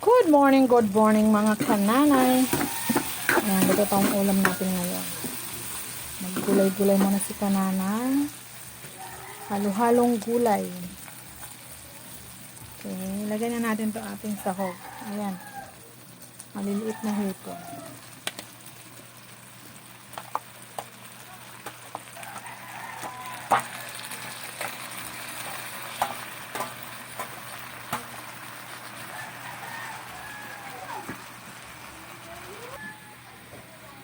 Good morning mga kananay. Ayan, ito tayong ulam natin ngayon. Maggulay-gulay muna si kananay. Halo-halong gulay. Okay, lagyan na natin to ating sahog. Ayan, maliliit na hipon.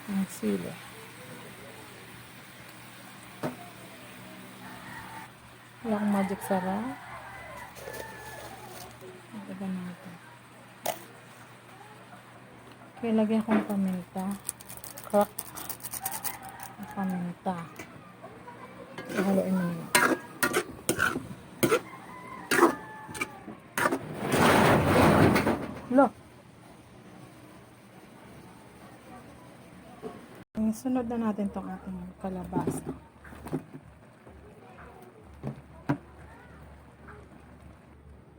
Ang sili. Wala akong magic sarap. Lagyan natin. Okay, lagyan akong paminta. Crack. Paminta. Haluin mo nila. Look. Sunod na natin itong ating kalabasa.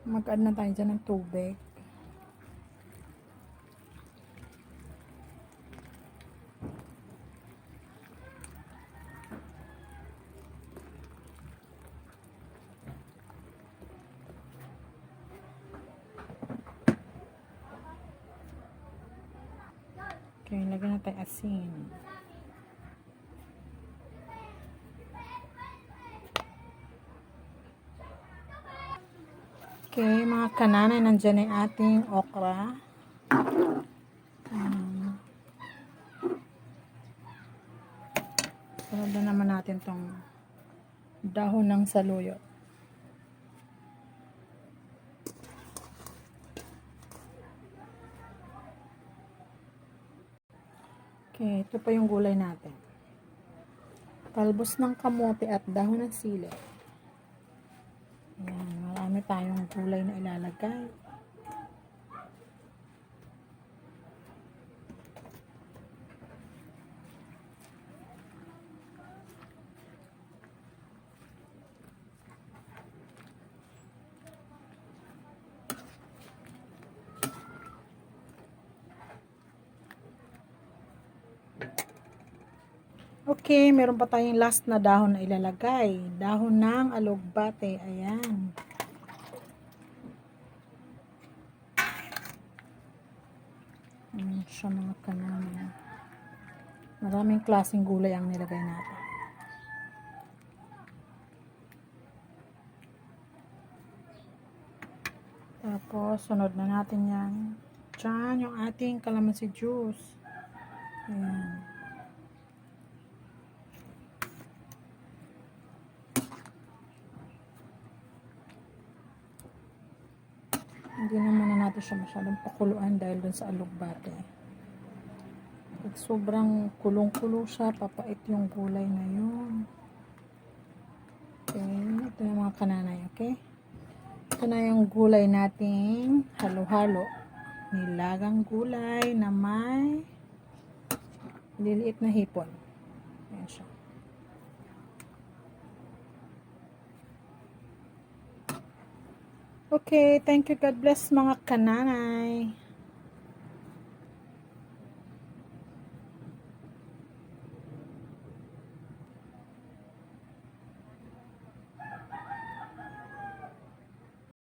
Mag-add na tayo dyan ng tubig. Okay, lagyan na tayo asin. Okay, mga kananay, nandyan ang ating okra. Sunod na naman natin tong dahon ng saluyot. Okay, ito pa yung gulay natin. Talbos ng kamote at dahon ng sili. Ayan, marami tayong gulay na ilalagay. Okay, meron pa tayong last na dahon na ilalagay. Dahon ng alugbate. Ayan. Ayan siya mga kananay. Maraming klaseng gulay ang nilagay natin. Tapos, sunod na natin yan. Diyan, yung ating calamansi juice. Ayan. Hindi naman na natin siya masyadong pakuluan dahil dun sa alugbate. Pag sobrang kulong-kulo siya, papait yung gulay na yun. Okay, ito yung mga kananay, okay? Ito na yung gulay nating halo-halo. Nilagang gulay na may liliit na hipon. Ayan siya. Okay, thank you. God bless mga kananay.